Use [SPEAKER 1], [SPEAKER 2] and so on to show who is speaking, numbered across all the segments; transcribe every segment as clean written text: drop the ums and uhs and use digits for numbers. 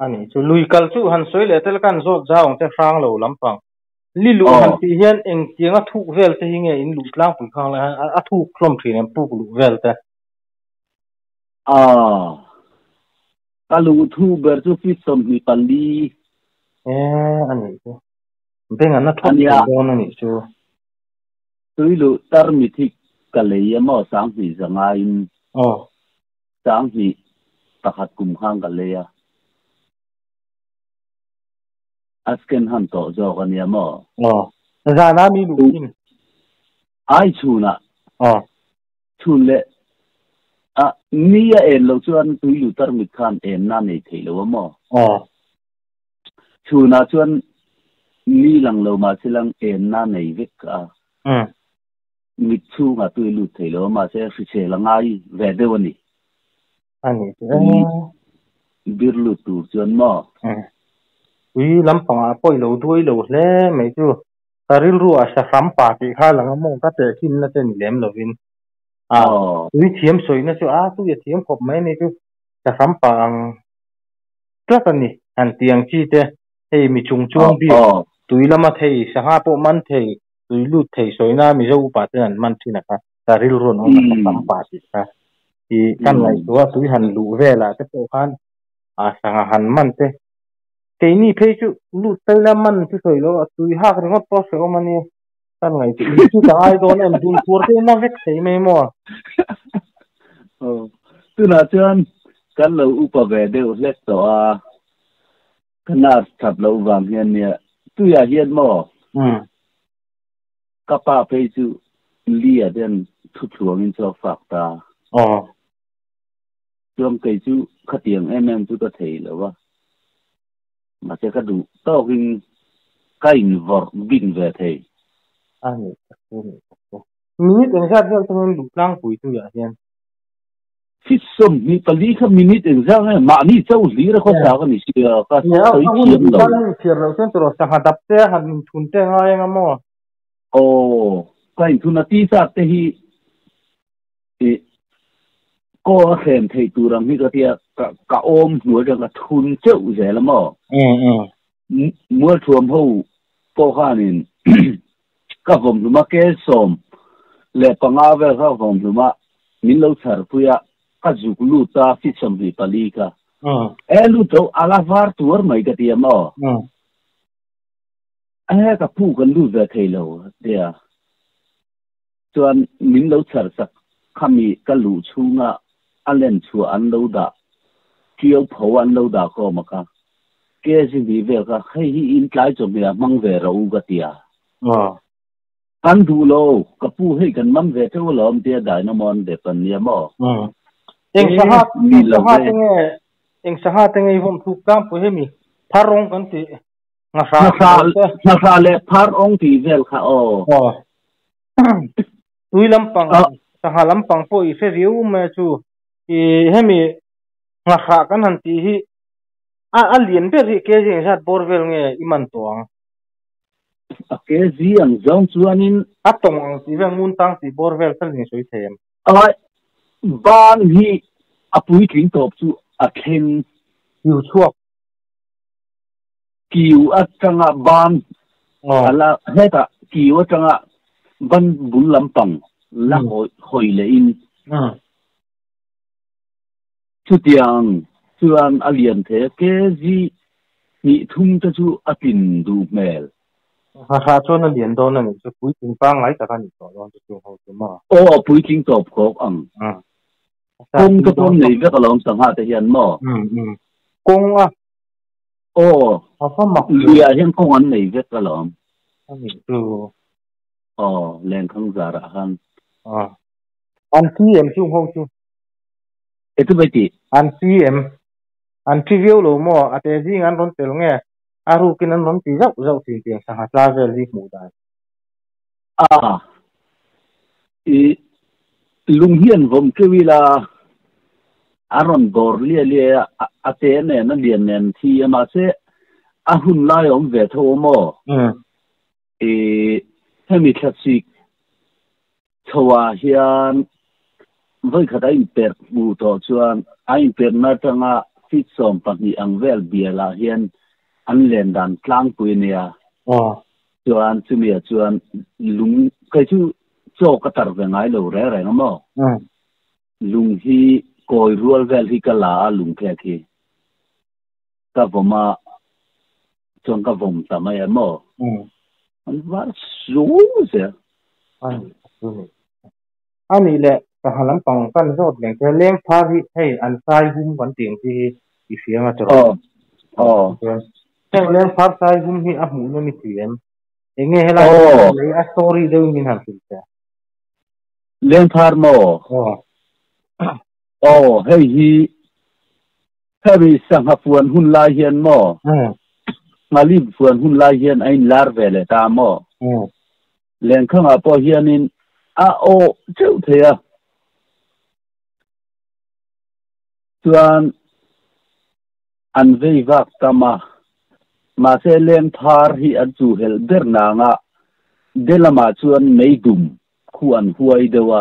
[SPEAKER 1] ani chu lui kal chu han soi le tel kan zo jaung te sang lo lampang li lu han ti hian eng tianga thu vel te hinge in lu tlang pui khang la a thu klom thrin em pu lu vel te
[SPEAKER 2] kalu thu ber chu fi som ni pali
[SPEAKER 1] ani chu benga na thok do na ni chu
[SPEAKER 2] tui lu tar mi thik kalei mo sang hi zanga in sang hi takhat kum khang kalea asken han to zo kan ya mo
[SPEAKER 1] za na mi lu in
[SPEAKER 2] ai chuna chun le nia en lo chuan tui lu tar mi khan en na nei thei lo mo chuna chuan ni lang lo ma silang en na nei vek a mi chu nga tui lu thei lo ma se fi che la ngai ve de wani
[SPEAKER 1] ani
[SPEAKER 2] bir lu tu chuan mo
[SPEAKER 1] ui lampang a poi lo dui lo hle mai chu karil ru a sa ram pa ti kha lang mong ka te kin na te ni lem lovin ui thiam soi na chu tu ya thiam khop mai ni chu sa ram pa ang tla kan ni an tiang chi te hei mi chung chung bi tui lama thei sa ha po man thei tui lu thei soi na mi zo pa te an man thina ka karil ru no sa ram pa ti ka i kan lai tu tui han lu vela te po khan sa han man te cái ni phê chú lụt tay làm man chú soi lo tui hak ring hot post ko mani kan ngai chú ta ai don em dun tur te na vek sei me mo
[SPEAKER 2] tu na chuan kan lo upa ve de let to kana thap lo wang hian ne tu ya hian mo ka pa phê chú lia den thu thuang in cho fak ta chuang kai chú khatiang em chú ta thei lo wa mà sẽ có đủ tao hình cái vợ bình về thế
[SPEAKER 1] minute anh ra theo tôi đủ lang bụi tôi vậy hen
[SPEAKER 2] fit sum ni pali ka minute anh ra nghe mà ni cháu lý ra khó sao cái này xí cái
[SPEAKER 1] tới chiếm đâu chiếm đâu xem tôi sang hạt đập te hạt thun te ngay ngắm mò
[SPEAKER 2] cái thun là tí sa te hi có xem thấy tụi rằng cái tia cả ôm nuôi rằng là thun chậu dễ lắm mà mua chuồng hậu có khả nên các vùng chúng ta kén xóm lệ bằng áo về các vùng chúng ta mình lâu chờ bây giờ các dục lụt ta fit xóm bị pali cả lụt đâu alavar tuar mấy cái tia mà các phụ cần lụt về thấy lâu tia cho mình lâu chờ sắc kami cái lụt chung anh lên chùa anh lâu đã kêu phổ anh lâu đã có mà cả cái gì bị về cả hay in cái chỗ mình mang về rồi cái tia anh đủ lâu cái phụ hay cần mang về cho làm tia đại nó mòn để phần nhà mà
[SPEAKER 1] anh sahat nghe hôm thu cam phụ hay mi parong kan ti
[SPEAKER 2] ngasa le parong ti về cả
[SPEAKER 1] tui lampang sahalam pang po i fe riu me chu hemi nga kha kan han ti hi lien be ri ke jing sat borvel nge iman tong
[SPEAKER 2] ke ji ang jong chuanin
[SPEAKER 1] atong ang ti veng mun tang ti borvel sal ni soi them
[SPEAKER 2] ban hi apui king top chu khen
[SPEAKER 1] yu chuak
[SPEAKER 2] kiu atanga ban ala heta kiu atanga ban bul lampang la hoi le in chu tiang chuan alien the ke ji ni thum ta chu atin du mel
[SPEAKER 1] ha chuan alien don ani chu pui ting pang lai ta kan ni to don chu ho chu ma
[SPEAKER 2] pui king top ko ang kong ka pon nei ve ka lom sang ha te hian mo
[SPEAKER 1] kong fa mak
[SPEAKER 2] ya hian kong an nei ve ka lom
[SPEAKER 1] ani tu
[SPEAKER 2] len khang za ra han
[SPEAKER 1] an si em chu ho chu
[SPEAKER 2] etu beti
[SPEAKER 1] an si em an trivial lo mo ate jing an ron tel nge aru kin an ron ti zau zau ti ti sa ha tla vel li mu dai
[SPEAKER 2] lung hian vom kewila aron bor lia lia ate ne na lian nen thi ma se ahun lai om ve tho mo hemi classic chawa hian với khá in per mu to chuan ai per na tanga fit som pahni ang vel bia la hian an len dan tlang pui nia chuan chumia chuan lung kai chu cho ka tar ve ngai lo re re ngamo lung hi koi rual vel hi kala lung khe khi ka voma chuan ka vom tamai mo an var su se
[SPEAKER 1] ani le ka halam pang kan rot leng te leng phari hei an sai hum kan ting ti i fianga chro te leng phar sai hum hi a mu no mi tiem enge hela le a story de min han ti
[SPEAKER 2] leng phar mo hei hi hei sang hapuan hun lai hian mo ngali puan hun lai hian ain lar vele ta mo leng khang a po hianin cheu thea chuan an vei vak tama ma se leng phar hi an chu hel ber na nga delama chuan meidum khu an huai dewa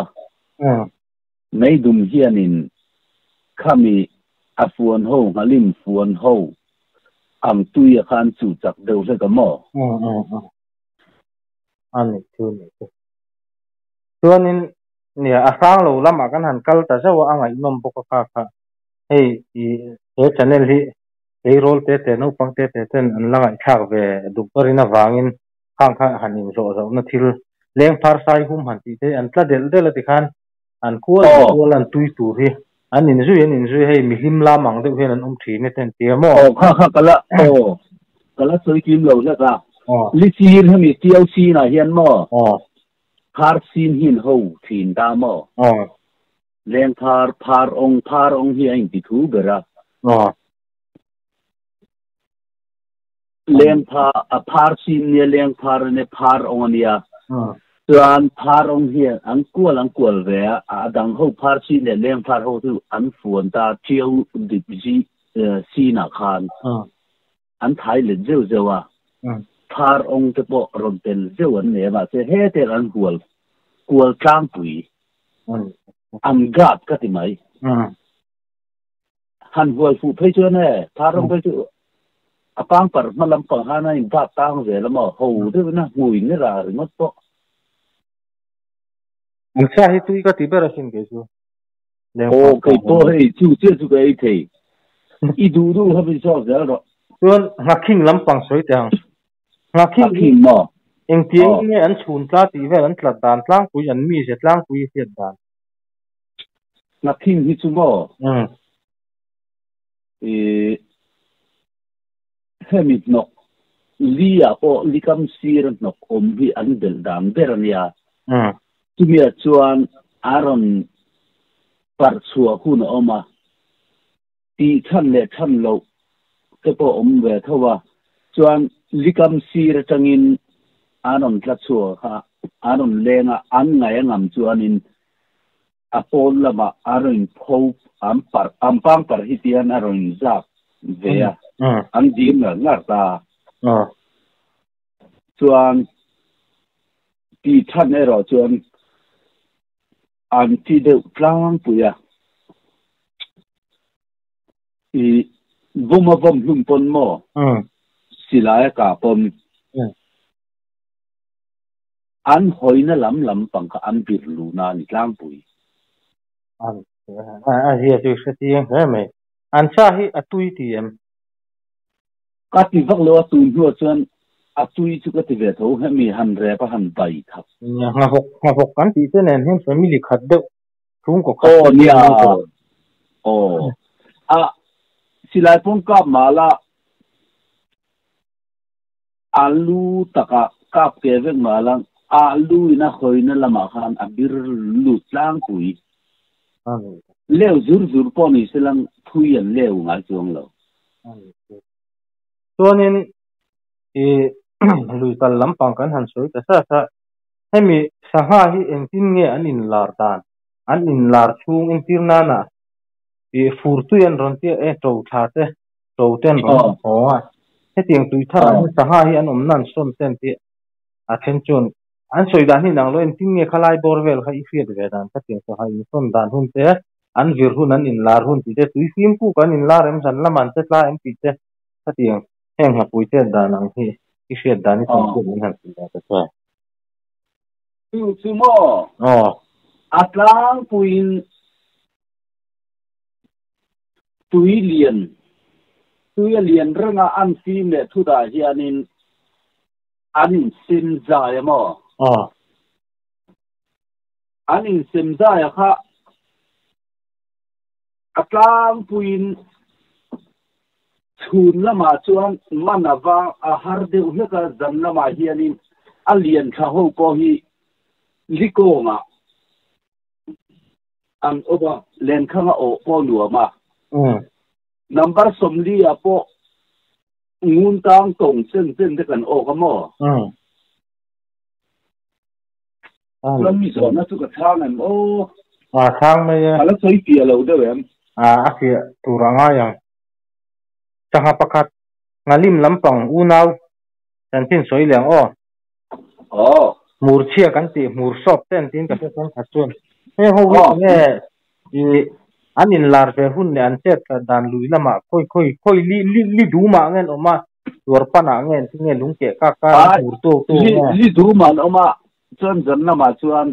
[SPEAKER 2] meidum hianin khami afuan ho ngalim fuan ho ang tuya khan chu chak deu le ka mo
[SPEAKER 1] ani thuni chuanin nia a sang lo lama kan han kal ta zawa angai nom boka kha hei he channel hi he role te no pang te ten an langai thak ve duparina wangin khang kha hanin zo na thil leng phar sai hum han ti te an tla del ti khan an kual an tui tu hi an in zui hei mi him la mang de hen an thi ne ten ti mo
[SPEAKER 2] kha kala soi kim lo la ka li sir hemi tiau si na hian mo phar sin hin ho thin da mo leng phar ong hi ain ti thu bera leng phar sin ne leng phar ne phar ong ania chuan phar ong hi an kual ve a dang ho phar sin ne leng phar ho tu an fuan ta tiau di ji si na khan an thai le zewa phar ong te po ron tel zewan ne ba se he te an kual tlang pui an gat ka ti mai han hual fu phei chu ne phar ong phei chu apang par malam pang hana in ba tang ve la mo ho de na ngui ne ra ri ngot po
[SPEAKER 1] an sa hi tu ka ti bera sin ke chu
[SPEAKER 2] kai po hei chu chu kai thei I du ha bi so za ro
[SPEAKER 1] chuan ngaking lampang soi tang ngaking
[SPEAKER 2] mo
[SPEAKER 1] eng tiang nge an chhun tla ti ve an tla dan tlang pui an mi se tlang pui hiat dan
[SPEAKER 2] ngaking hi chu mo hemit nok lia po likam sir nok bi an del dam berania tumia chuan aron par chua hun oma ti than le than lo ke po ve thawa chuan likam sir tangin aron tla chua ha aron lenga an ngai ngam chuanin apol lama aron pho ampang par hitian aron zak vea an dim ngar ta chuan ti than ero chuan an ti de tlang puya vom lum pon mo silaya ka pon an hoina lam pang ka an bir lu na ni tlang pui
[SPEAKER 1] hi tu se ti he me an sa hi atui ti em
[SPEAKER 2] ka ti vak lo tu hu chuan atui chu ka ti ve tho he mi han re pa han bai thap
[SPEAKER 1] nga hok kan ti te nen hen family khat de thung ko
[SPEAKER 2] nia silai pon ka mala alu taka kap ke ve malang alu ina hoina lama khan abir lu tlang pui leo zur po ni silang thui an leo nga chuang lo
[SPEAKER 1] chuanin lui tal lampang kan han soi ta sa hemi saha hi engtin nge an in lar dan an in lar chung eng tirna na furtu yan ron ti to tha te to ten ron he tiang tui thara saha hi an nan som ten ti attention an soi dan hi nang lo engtin nge khalai borvel kha i fiat ve dan ta tiang saha i som dan hun te an vir hun an in lar hun ti te tui sim pu kan in lar em san laman te tla em pi te ta tiang heng ha pui te dan ang hi ki shet dan ni tom ku ni han ti ta ta
[SPEAKER 2] tu mo atlang puin tui lian ranga an sim le thu da hi anin sim za ya mo anin sim za ya kha atlang puin chun lama chuan manawang a har de ulaka zan lama hi anin alian kha ho ko hi likonga an oba len khanga o ko nuama number somli apo ngun tang tong chen de kan o ka mo lan mi so na tu ka thang an o
[SPEAKER 1] thang me
[SPEAKER 2] ala soi pia lo de em
[SPEAKER 1] aki turanga yang changa pakat ngalim lampang unaw tan tin soi leng mur chia kan ti mur sop ten tin ka sen khatun he ho nge i anin lar ve hun ne an chet ka dan lui lama khoi li du ma ngen oma tur pana ngen ti nge lungke ka mur to
[SPEAKER 2] li du ma oma chon jan na ma chuan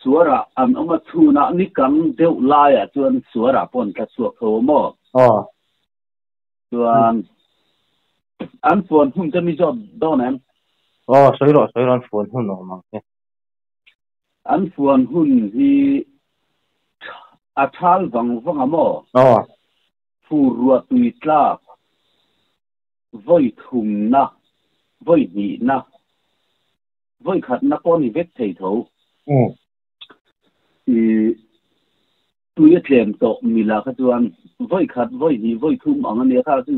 [SPEAKER 2] suara an oma thuna ni kam deu la ya chuan suara pon ka chu tho mo chuan an phone hun ta mi job don em
[SPEAKER 1] soi ro phone hun no ma
[SPEAKER 2] an phone hun hi athal wang mo fu ruwa tui tla voi thum na voi ni na voi khat na ko ni vek thei tho tui tlem to mila kha chuan voi khat voi ni voi thum ang ani kha chu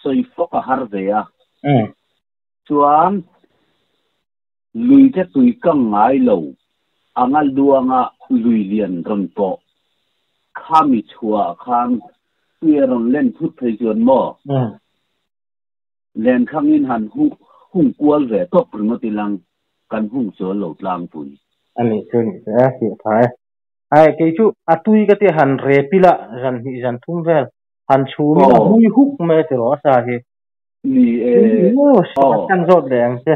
[SPEAKER 2] soi fok a har ve a chuan lui te tui kang ngai lo angal duanga lui lian ron po khami chua khang ron len phut thei chuan mo len khangin han hung kwal ve to prmoti lang kan hung so lo tlang pui
[SPEAKER 1] ani chuni a hi thai ai ke chu atui ka te han re pila ran hi jan thum vel han chu mi na hui huk me te ro sa hi
[SPEAKER 2] ni
[SPEAKER 1] kan zot leng che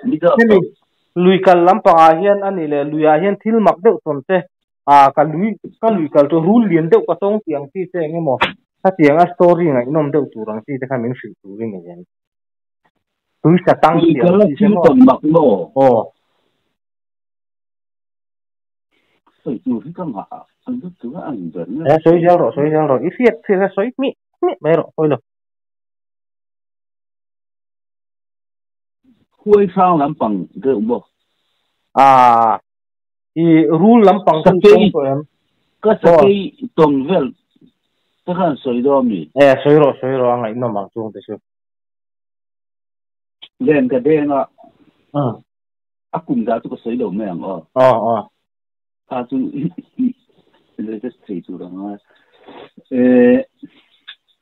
[SPEAKER 2] ni do
[SPEAKER 1] lui kal lampa a hian ani le lui a hian thil mak deuh ton te ka lui kal to rul lian deuh ka tong tiang ti te nge mo ta tiang a story ngai nom deuh turang ti te kha min sil tu ring nge tui sa tang tiang
[SPEAKER 2] ti mo mak mo soi tu hi kam ha an du tu an jan
[SPEAKER 1] soi jang ro i fiat soi mi me ro oi lo
[SPEAKER 2] huai sang lampang de mo
[SPEAKER 1] i rule lampang kan tong ko em
[SPEAKER 2] ka sa ke tong vel ta kan soi do mi
[SPEAKER 1] soi ro ngai no mang chung te su
[SPEAKER 2] len ka de nga akum da tu ko soi do me ang ta tu le te sei tu ra nga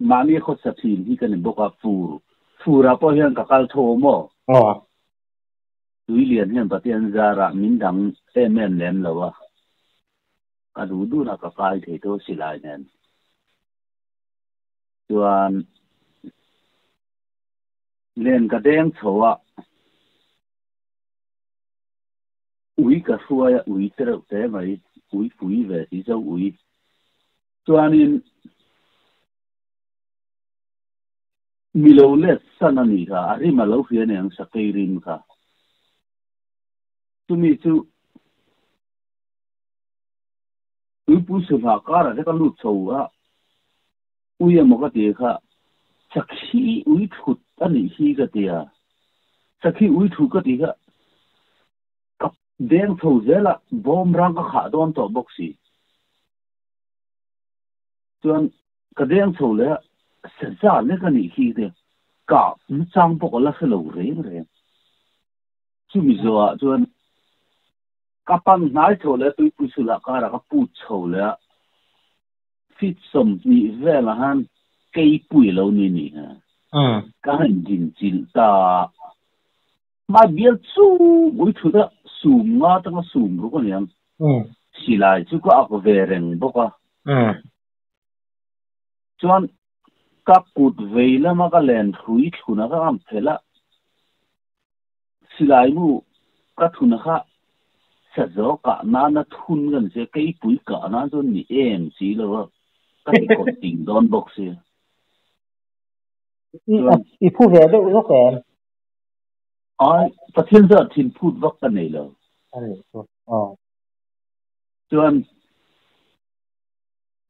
[SPEAKER 2] mani kho sa thin hi kan boka fu ra po hian ka kal tho mo tui lian hian patian zara min dang men lem lawa adu du na ka kai the to silai nen chuan len ka deng chowa ui ka suaya ui tero te mai ui fui ve si zo ui chuan in milo le sanani ka ari malo hian ang sakairin ka tumi chu ui pu su ha kara de ka lut chowa ui mo ka te kha sakhi ui thut ani hi ka tia sakhi ui thu ka ti ka kap deng tho zela bom rang ka kha don to boxi chuan ka deng tho le sa za le ka ni hi de ka chang pok la se lo re chu mi zo a chuan kapang nai tho le tui pu su la ka ra ka pu tho le fit som ni vela han kei pui lo ni ha ka han din chil ta ma biel chu ui thu da sum nga ta ma sum ru ko niang xì lại chú có ác về rừng bốc à chuan các cụt về là mà cái lẹn thúi thù nó cái am thế là xì lại mu các thù nó khác sẽ rõ cả nó thun gần sẽ cái bụi cả nó cho nhị em xí rồi cái cột tình đòn bốc xí
[SPEAKER 1] ít phút về đâu nó kèm
[SPEAKER 2] phát hiện ra thiên phút vắt cái này rồi chuan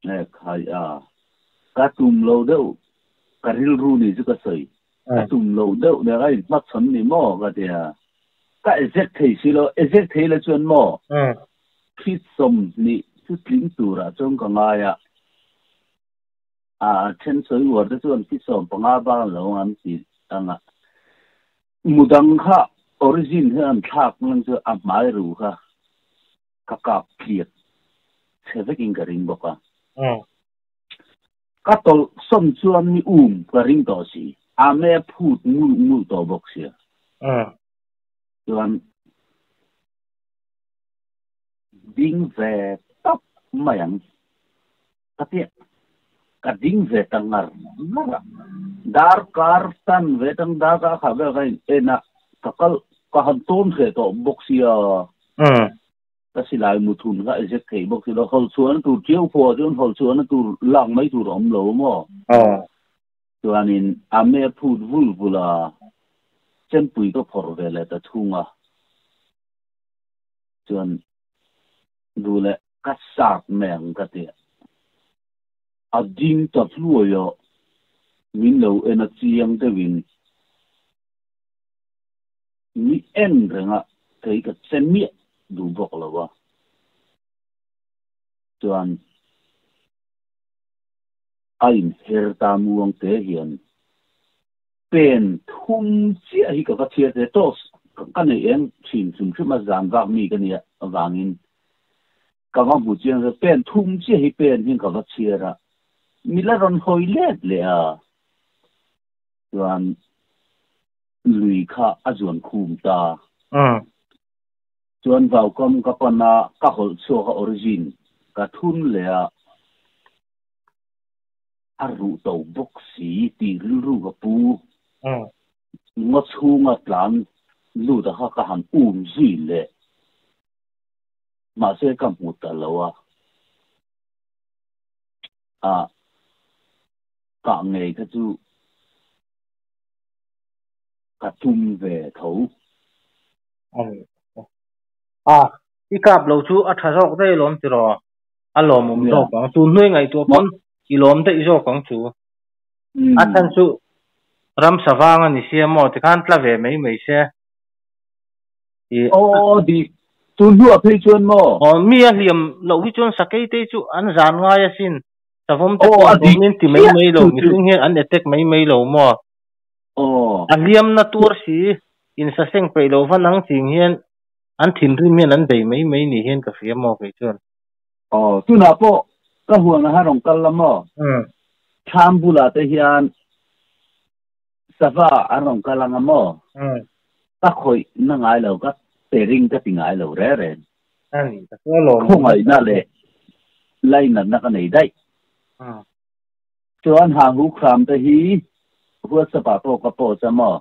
[SPEAKER 2] này khai các tùm lâu đâu cái rìu ru này chứ cái sợi các tùm lâu đâu để cái mắt chấm này mò cái gì cái exact thế xí lo exact thế là chuan mò khi xong này chứ lính tù ra trong cái ngay trên sợi vợt đó chuan khi xong bằng ngã ba lâu anh chị mudang kha origin han thak nang chu amai ru kha ka phiat seveking ka ring boka ka tol som chuan ni ka ring to si ame phut mu to bok sia chuan ding ve top mayang ka ding ve tangar dar kar tan ve tang da ka kha ve kai ena kakal ka han ton khe to boxia ta silai mu thun ga je khei boxi lo hol chuan tu chiu pho chuan hol chuan tu lang mai tu rom lo mo chuanin ame phut vul vula chen pui ko phor ve le ta thunga chuan du le ka sak meng ka ti a ding ta flu yo min lo ena chiang te win mi en renga thấy cái sen miệng đủ bọc là vào chuan anh her ta muang te hiền pen thum chia hi ka chia te tos cái này em chìm chìm chút mà giảm vàng mi cái này vangin ka vang bu chiang the pen thum chia hi pen hin ka chia ra mi la ron hoi let le chuan lui kha azuan khum ta chuan vào com ka pana ka hol so ka origin ka thun le a ru to bok si ti ru ka pu ngo chunga tlan lu da ka han zui le ma se kam pu ta lawa ka ngei ka chu ka tum về thấu
[SPEAKER 1] cái cặp lâu chú ở thái sóc đây lom thì rồi lom mồm rồi quảng chú nuôi ngày tua con thì lom đây rồi quảng chú thân chú ram savang anh xem mà thì khăn là về mấy xe
[SPEAKER 2] thì chú nuôi thấy chuan mà
[SPEAKER 1] mía liềm lâu cái chuan sắc cái tê chú anh dàn ngay xin sao hôm tết mình thì mấy lâu mình sinh hiện anh để tết mấy lâu mà anh liềm na tour si in sa seng pe lo van ang ting hian an thin ri men an bei mai ni hian ka fiam mo ke chon
[SPEAKER 2] tu na po ka huang ha rong kal la mo tham bula te hian sava an rong kal ang mo ka khoi na ngai lo ka te ring ka ti ngai lo re re
[SPEAKER 1] ani ka lo
[SPEAKER 2] khong ai na le lai na ka nei dai chuan ha hu kham te hi hua sa pa po ka po cha mo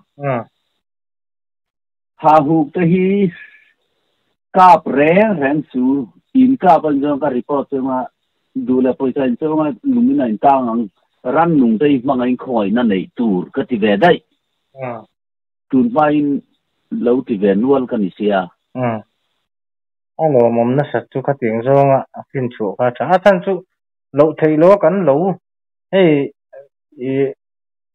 [SPEAKER 2] ha hu te hi kap reng su in ka ban jong ka report ma du la poi san so ma lumina in tang ran nung dei mangai khoi na nei tur ka ti ve dai tun vain lo ti ve nual ka ni sia
[SPEAKER 1] alo mom na sat chu ka ting zonga fin chu ka tha than chu lo thei lo kan lo hey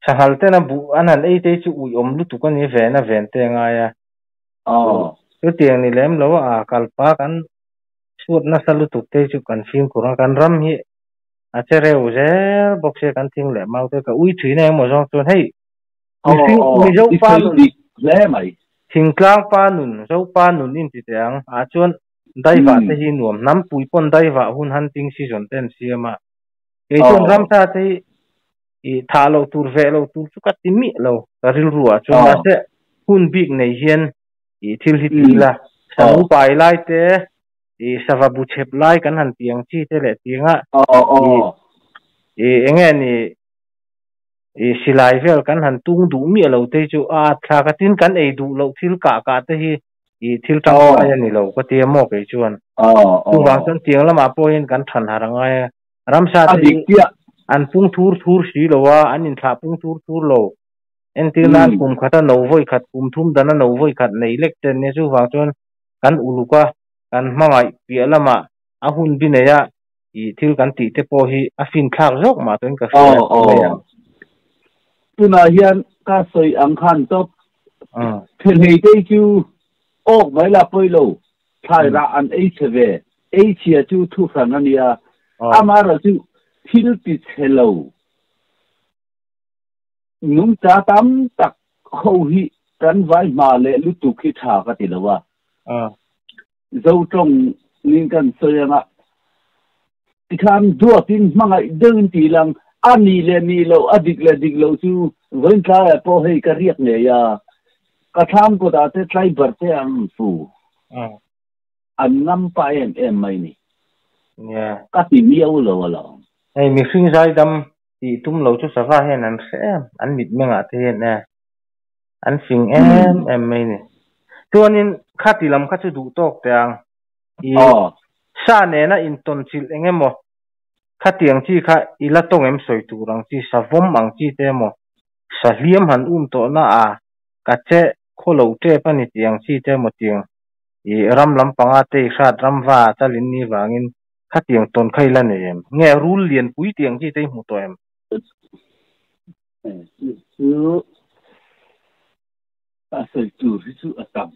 [SPEAKER 1] sahal te na bu anan ei te chu ui om lu tu kan ni ve na ven te nga ya chu tiang ni lem lo kalpa kan suot na salu tu te chu kan film kurang kan ram hi chere u je boxe kan ting le mau te ka ui thui na mo jong chon hei mi zo pa
[SPEAKER 2] le mai
[SPEAKER 1] thing tlang pa nun zo pa nun in ti tiang chon dai va te hi nuam nam pui pon dai va hun hunting season ten siama ke chon ram sa te i tha lo tur ve lo tur chu ka ti mi lo ka ril ruwa chu ma se hun big nei hian i thil hi ti la samu pai lai te savabu chep lai kan han tiang chi te le tinga enge ni silai vel kan han tung du mi lo te chu thla ka tin kan ei du lo thil ka te hi thil tang ai ni lo ko te mo ke chuan tu wang chan tiang lama point kan than harangai ramsa te an pung thur si lo wa an in thla pung thur lo en tin nan kum khata no voi khat kum thum dana no voi khat nei lek ten ne chu wang chon kan uluka kan mangai pi lama ahun bineya thil kan ti te po hi afin khak jok ma ten ka
[SPEAKER 2] tu na hian ka soi ang khan top phen hei te chu ok mai la poi lo thai ra an ei cheve ei chia chu thu khan ania amara chu thil pi chelo nung cha tam tak khâu hi kan vai ma le lu tu khi tha ka ti lawa zo trong ning kan soyanga tikhan duo tin mangai deng ti lang ani le ni lo adik lo chu voin tla po hei ka riak ne ya ka tham ko da te trai bar te ang fu an ngam pa em mai ni ka ti miau lo lo
[SPEAKER 1] ei mi hring zai dam ti tum lo chu sava hen an sem an mit menga te ne an fing em mai ni tuanin khati lam kha chu du tok tang sa ne na in ton chil engemo khatiang chi kha ila tong em soi turang chi savom ang chi te mo sa hliam han to na ka che kholo te pani tiang chi te mo tiang ram lam panga te khat ram wa chalin ni wangin khatiang ton khaila ne em nge rul lian pui tiang chi te mu to em
[SPEAKER 2] asal tu risu atam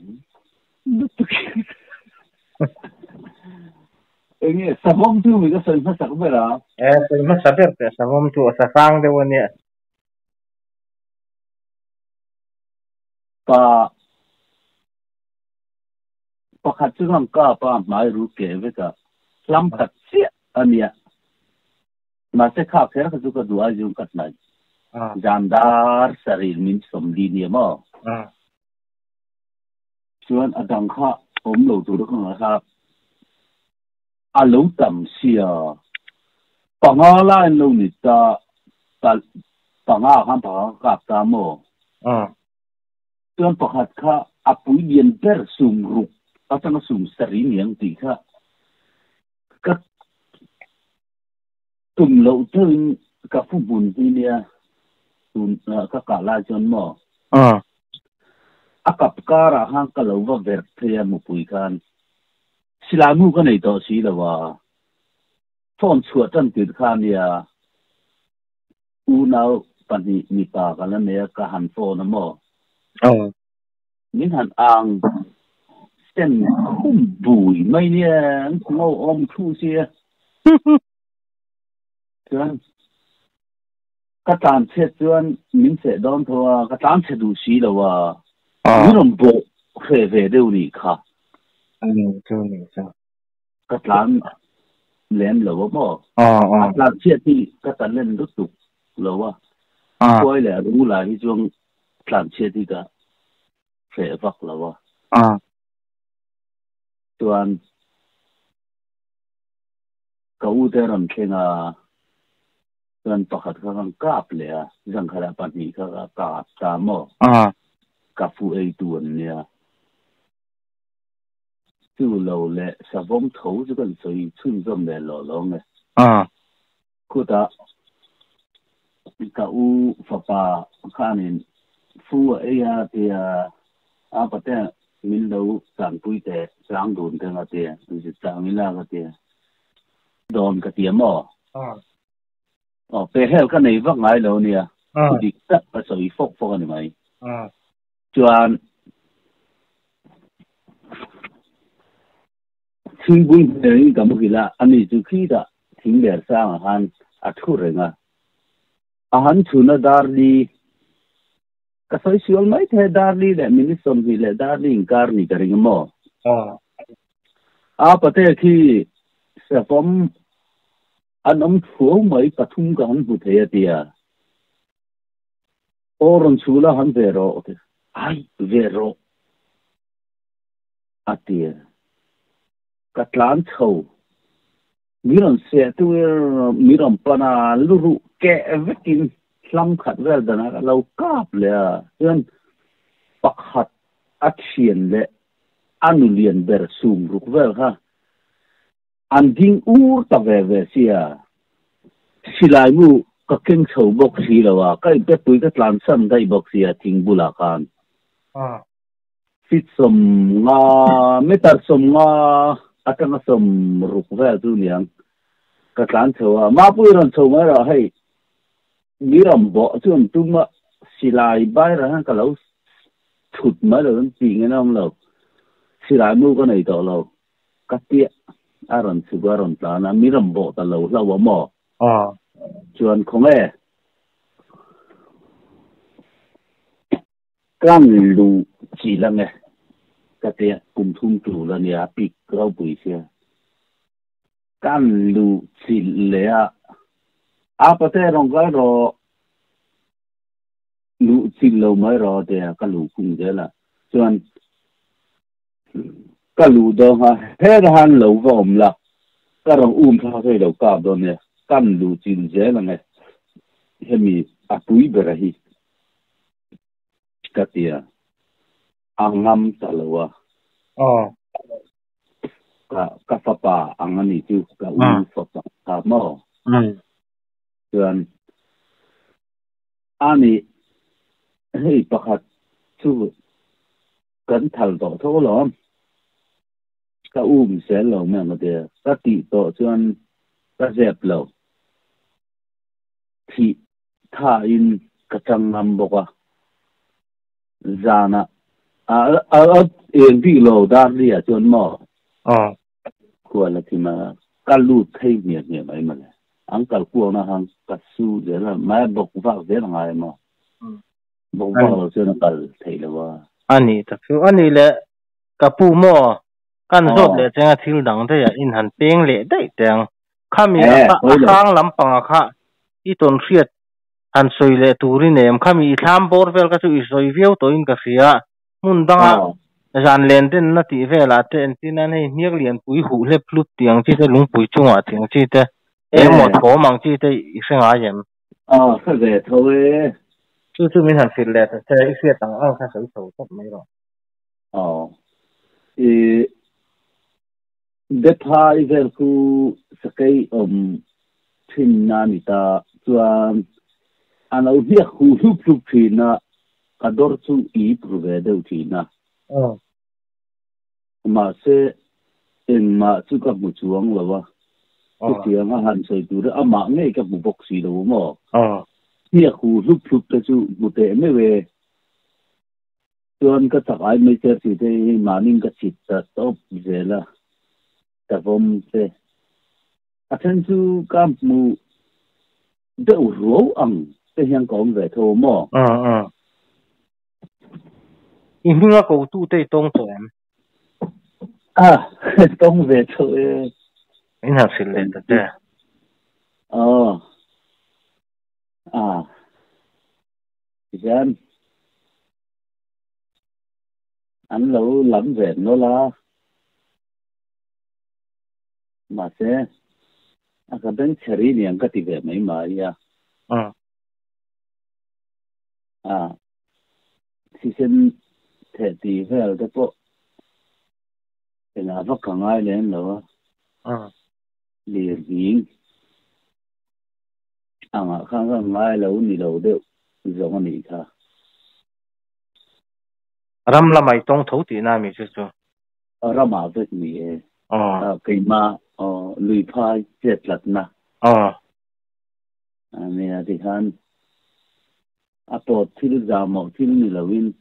[SPEAKER 2] ini savom tu mereka sering masak berapa?
[SPEAKER 1] Sering masak berapa? Savom tu asal de wani.
[SPEAKER 2] Pakat tu orang kapa mai ruke mereka lambat siap ania. Masa kap saya kesuka dua jungkat lagi. Jandar sering min somli ni mo. Cuman adang kap lo tu orang kap. Alo tam sia pangala lo ni ta panga kan kap ta mo tuan pakat kha apu yen per sumruk atang sum sari niang ti kha ka tum lo ten ka fu bun ti nia tum ka la jon mo akap kara hang ka lo va ver thia mu pui kan silamu ka nei to si la wa phone chua tan ti kha nia u nau pani mi pa ka la ne ka han phone mo những hành ang sen khum bùi mấy nia ngô ôm thu xia chuan cái tàn chết chuan mình sẽ đón thôi cái tàn chết đủ xí đâu những lòng bộ về đâu đi khá cái tàn lên lâu mà cái tàn chết thì cái tàn lên rất tục lâu quay lại đúng là cái chuan tàn chết thì cả phải vắt là wa tuan kau te ram khenga tuan pakhat kang kap le jang khala pani kha ka ta mo ka fu ei tuan nia tu lo le sa vom thou zu kan soi chun zom le lo lo nge ku ta ka u fa pa khanin fu ei ya te apa te min lo sang pui te sang dun te nga te ji sang mi la ka te don ka ti mo pe hel ka nei vak ngai lo nia dik ta pa soi fok fok ani mai chuan thing bui nei ka mu ki la ani chu khi da thing ler sang han a thu renga a han chuna dar ni ka soi siol mai the darli le minisom hi le darli inkar ni karing mo a pate khi sa pom anom thu mai pathum ka han bu the tia oron chula han vero ai vero atia cắt lán thầu mi làm xe tôi mi làm pana luru kẹ vết kinh lâm khát về đó là lâu cáp lệ nên bạc hạt ắt xiên lệ anh liền bер sum rục về ha anh ding ta về xia xí lại mu các kinh thầu bốc xí là wa cái bé tuổi cái làm sâm cái bốc xí thình bula khan fit som nga metar som nga atang som ruk về tu niang các lán thầu mà bui ron thầu mà ra hay mi ram bo chuan tuma silai bai ra ka lo thut ma lo ti nge nam lo silai mu ko nei to lo ka tia aron su garon ta na mi ram bo ta lo wa mo chuan khong e kan lu chỉ là nghe cái tia cùng thun chủ là nhà bị câu bụi xe kan lu chỉ là apa te rong ga ro lu chỉ lâu mới ro de ka lu cùng de la chuan ka lu do ha he han lo vom la ka rong tha thei lo ka do ne kan lu chin je la ne hemi apui berahi katia angam talawa ka fa pa angani tu ka fa pa ka mo chuan ani hei pakhat chu kan thal do tho lo ka se lo me ma de ka ti to chuan ka zep lo thi tha in ka chang nam boka zana en bi lo dar lia chuan mo ko la ti ma ka lu thei nie mai ma le ang kal ku na hang ka su de la ma bok va de la ngai ma bok va lo chuan kal thei lo wa
[SPEAKER 1] ani ta chu ani le ka pu mo kan zot le chenga thil dang de ya in han peng le dai teng khami khang lam panga kha I ton riat han soi le turi nem khami thlam bor vel ka chu I soi veu to in ka sia mun danga ran len den na ti vela te en tin an hei niak lian pui hu le plut tiang chi te lung pui chunga thing chi te mo tho mang chi te I senga yem
[SPEAKER 2] sa ve tho e
[SPEAKER 1] chu min han fil le te I sia tang ang kha soi tho top mai ro
[SPEAKER 2] de phai vel ku sakai thin na ni ta chuan ano hia khu hlu thina kador chu I pruve deu thina ma se en ma chu ka bu chuang lawa ku tiang a han sei tu a ma nge ka bu bok si lo mo hia khu hlu ta chu bu te me we chuan ka takai me che ti te ma ning ka chit ta top zela ta vom se athen chu kam mu deu ro ang te hiang kong ve tho mo
[SPEAKER 1] I hinga ko tu te tong to em
[SPEAKER 2] tong ve tho e
[SPEAKER 1] in ha fil le te
[SPEAKER 2] jan anh lâu lắm về nó là mà sẽ cái bên cheri này anh cái gì về mấy mà ya thì xin thể thì về cái bộ thì là vắt cả ngay lên rồi liền biến mà khang ngay lâu ni lâu đều giống anh ấy cả
[SPEAKER 1] ram la mai tong tho ti na mi chu chu
[SPEAKER 2] ram à với mi cái mà lùi phai chết lật na mình thì han apo thil za mo thil ni lawin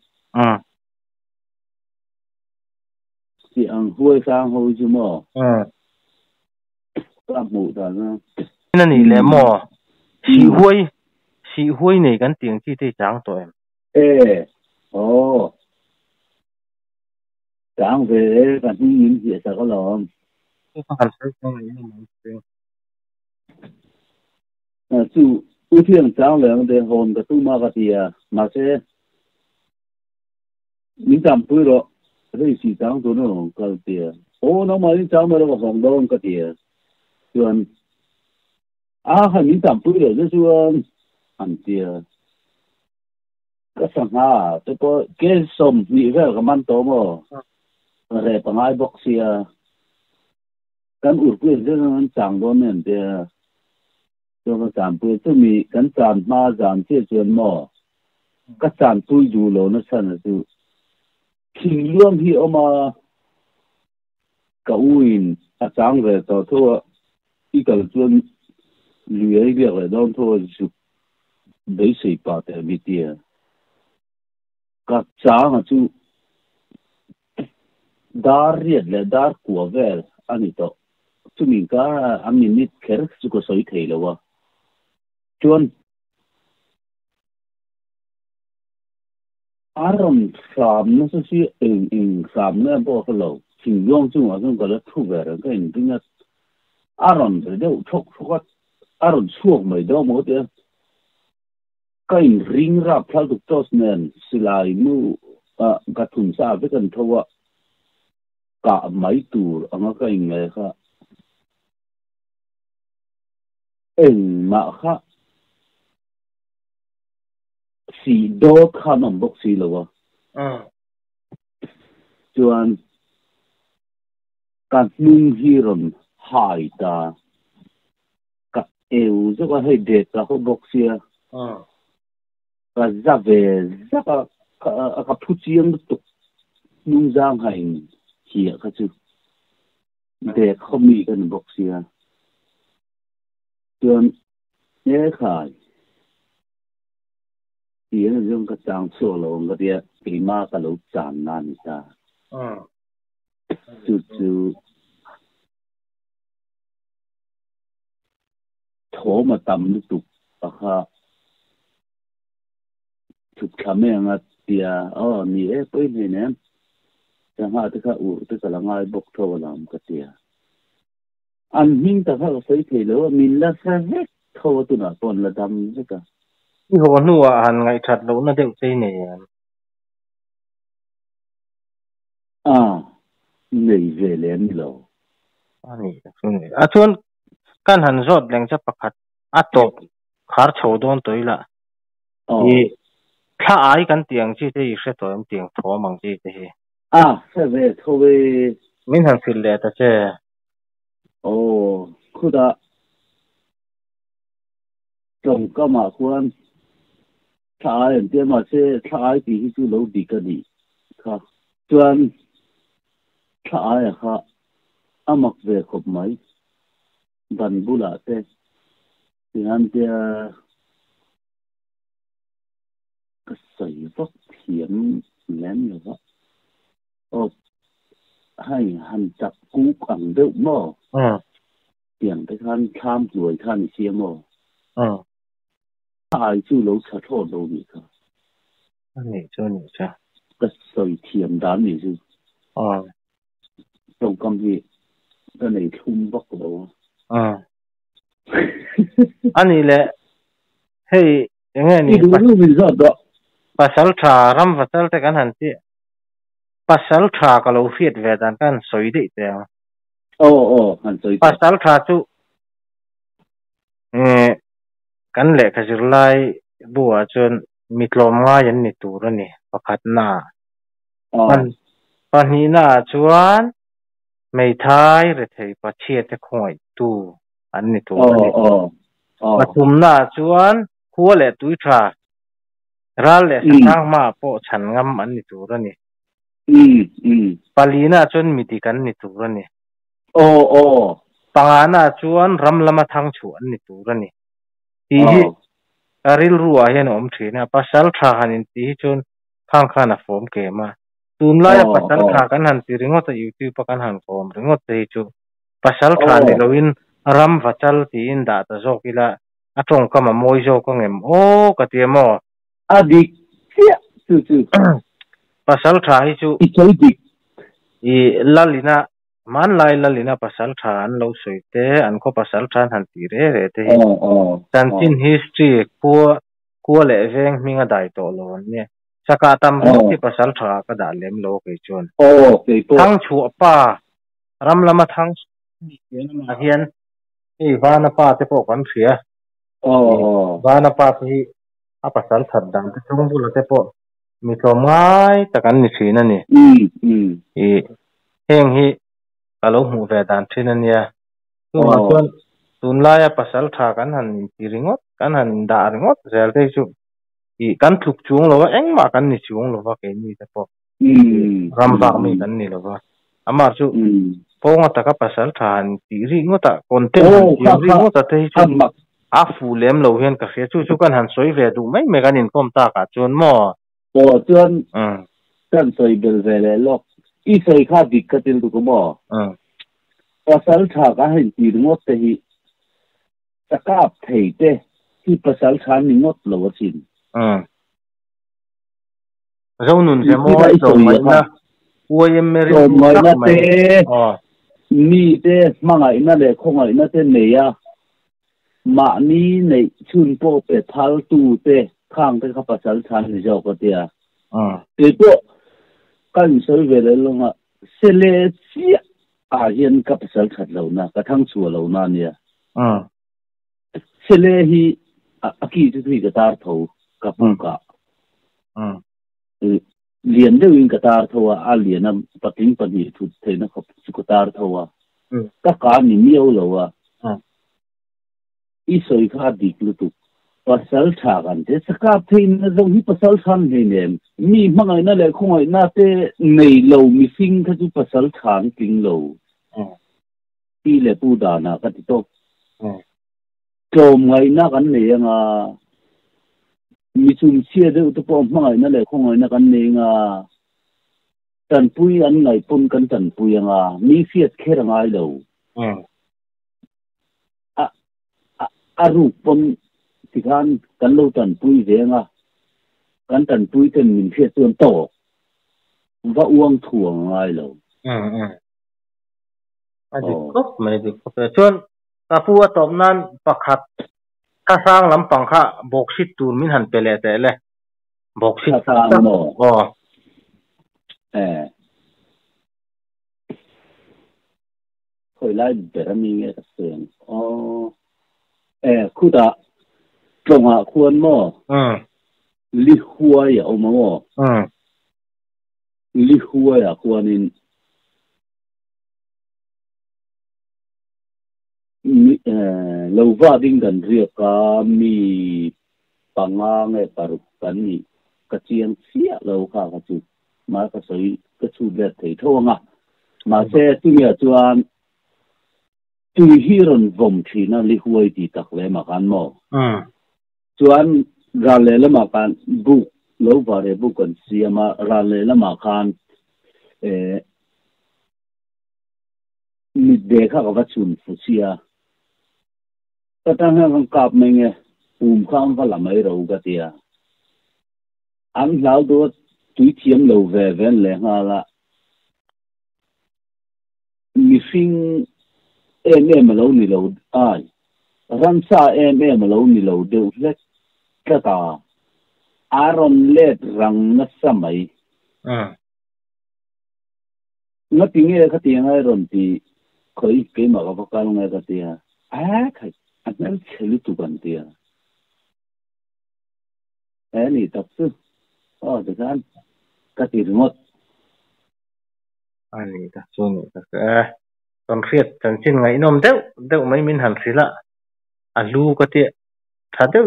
[SPEAKER 2] si ang huai sang ho chu mo ka mu da na
[SPEAKER 1] ni le mo si huai nei kan tiang chi te chang to em
[SPEAKER 2] chang về kan yin gì sa ko lo
[SPEAKER 1] kan sai ko ni
[SPEAKER 2] chu u thiang chang le de hon ka tu ma ka tia ma se min tam pu ro rei si chang to no ka tia ô nó mới cháu mà nó hồng đông cái gì chuan hay mình tạm bự rồi chứ chuan anh tiệt cái sang ha tôi có cái sôm gì vậy cái mắm tôm mà rồi bằng ai bóc xìa cái ủi cái gì nó chẳng có nên tiệt cho cái tạm bự tôi mi cái tạm mà tạm chia chuan mà cái tạm bự dù lo nó sang là tu khi luôn hi mà cái uin chẳng về tao thôi cái chuan lười việc rồi đâu thôi chụp đấy sự bảo vệ bị tiệt các cháu mà chú dar riết là dar của về anh ấy đó chú mình cả anh mình nít khép chú có soi thấy là wa chuan aron sam nó sẽ sam nó bao cái lâu chỉnh yong chú mà chúng ta là thu về rồi cái hình như là aron rồi đâu chọc aron suộc mấy đâu một đấy cái hình ring rap theo tục tốt nên xí lại mu cái thùng sa với cái thau cả mấy tour anh cái hình này ha mà ha xì đô khăn ông bốc xì là wa chuan cái nung hiron hai ta cái eo rất là hay đẹp là không bốc xì cái giá về rất là cái thu chiang tục nung giang hành kia cái chứ đẹp khôngมีกันbốc xì chuan nhớ khai thì nó dùng cái trang số lo cái địa bị mà cái lỗ chán nan ta chú thổ mà tầm nó tục ha chụp camera tia ni bây này nè chẳng hạn tất cả tất cả là ngay bốc thổ làm cái tia anh mình ta phải thấy thế đó mình là sao hết thổ tụi nó còn là đâm chứ cả
[SPEAKER 1] cái hồ nua hàng ngày thật lâu nó đều chơi này
[SPEAKER 2] này về lên lâu
[SPEAKER 1] này chuan kan han rot leng cha pakhat top khar chho don toila i kha ai kan tiang chi te i hre toim tiang tho mang chi te hi
[SPEAKER 2] sẽ về thôi
[SPEAKER 1] min han sil le ta che
[SPEAKER 2] khuda trồng cái mà quan thái em mà sẽ thái thì chú lâu đi cái gì ha chuan thái ha mặc về khop mấy ban bula te thì anh tia cái sợi vóc hiểm lén rồi đó hay hành chặt cú bằng đậu mò tiền cái than tham rồi than xia mò ai chú lâu chặt thọ lâu nhỉ cả
[SPEAKER 1] này cho nhỉ cha
[SPEAKER 2] cái sợi thiểm đán nhỉ chứ trong công việc cái này thun bắc đâu
[SPEAKER 1] anh ấy lẽ hey nghe
[SPEAKER 2] ni
[SPEAKER 1] pasal tha ram pasal te kan han ti pasal tha ka lo fiat ve dan kan soi de te
[SPEAKER 2] han soi
[SPEAKER 1] pasal tha chu kan le ka jir lai bua chun mitlom nga yan ni tur ani pakhat na pan hi na chuan mei thai re thei pa chhe te khoi tu an ni tur ani pathum na chuan khuwa le tui tha ral le sang ma po chan ngam an ni tur ani palina chuan miti kan ni tur ani pangana chuan ram lama thang chu an ni tur ani ti hi aril ruwa hian om thina pasal tha hanin ti chun khang khana form ke ma tun la pasal tha kan han ti ringo ta youtube pa kan han kom ringo te chu pasal tha ni loin ram vachal ti in da ta zokila atong kama moi zo ko ngem ka ti mo
[SPEAKER 2] adik chu
[SPEAKER 1] pasal tha hi chu i lalina man lai lalina pasal tha an lo soite an ko pasal than han ti re te hi tan tin history ko le veng minga dai to lo ne saka tam ti pasal tha ka da lem lo ke chon thang chu pa ram lama thang na hian ei vana pa te po kan thria vana pa hi a pasal that dang te chung bula te po mi tlom ngai takan ni thina ni e heng hi alo mu ve dan thina nia tu ma chuan tun laia pasal tha kan han ti ringot kan han da ringot zel te chu i kan thuk chung lo engma kan ni chung lo ke ni te po ram ba mi kan ni lo amar chu ponga taka pasal than ti ringota content ti ringota te chu a fu lem lo hian ka khia chu kan han soi ve du mai me kan in kom ta ka chon mo
[SPEAKER 2] chuan kan soi bel ve le lok i soi kha dik ka til du ko mo pasal tha ka hin ti ringot te hi takap thei te hi pasal than ni ngot lo chin
[SPEAKER 1] rau nun se mo so mai na uayem meri
[SPEAKER 2] mai na te ni te manga ina le khonga ina te ne ya ma ni nei chun po pe thal tu te khang te kha pasal than ni jo ko te te to kan soi ve le longa sele chi a hian ka pasal that lo na ka thang chu lo na nia sele hi aki tu thi ka tar tho ka pu ka liền đều in cái tar thua à liền nam bắt tính bắt nhị thu thấy nó không có tar thua các cá ni miêu lâu ít soi khá đi luôn tu pasal thà gan thế sắc thấy nó giống như pasal thàn này nè mi mang ai nó lại không ai nó thế này lâu mi sinh cái tu pasal thàn kinh lâu đi lại bu đà na cái to trộm ngày nó cái này à mi chung chia de to pom mai na le khong ai na kan ne nga tan pui an ngai pun kan tan pui nga mi fiat kher ngai lo a ru pom ti kan lo tan pui ve nga kan tan pui ten min fiat tuan to va uang thuang ngai lo
[SPEAKER 1] a di kop mai di kop chuan ka pu atom nan pakhat ka sang lam pang kha boksit tur min han pele te le boksit
[SPEAKER 2] sang no khoi lai bera mi nge ta sen khu da tlong a khuan mo li huwa ya o mo li huwa ya khuanin lâu va ding gần riêng cả mi panga nghe paru kan ni ka chiang sia lâu kha ka chu ma ka soi ka chu le thei thonga ma se tu ya chuan tu hiron vom thina li huai ti tak le ma kan mo chuan ra le la ma kan bu lâu va re bu kan sia ma ra le la ma kan mi de kha ka chun fu sia ta tang hang kap mai nge khang va la mai ro ga tia an lau do tui thiam lo ve ven le nga la mi sing em lo ni lo ai ran sa em lo ni lo de le ka ta aron le rang na samai na tinge ka tia ngai ron ti khoi ke ma ga ka lo ngai ka tia khai anh chelu tu ban tia ni tập sư thời gian cái gì remote
[SPEAKER 1] anh ta xuân ta còn khiết chẳng chín ngày nôm đeo mấy min hẳn xí lạ lu cái tiệt thật đeo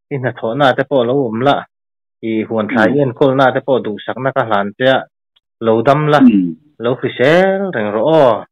[SPEAKER 1] in là thọ na te po lâu lạ thì hoàn thái yên cô na te po đủ sắc na cả làn tia lâu đâm la lâu phi xe rành rõ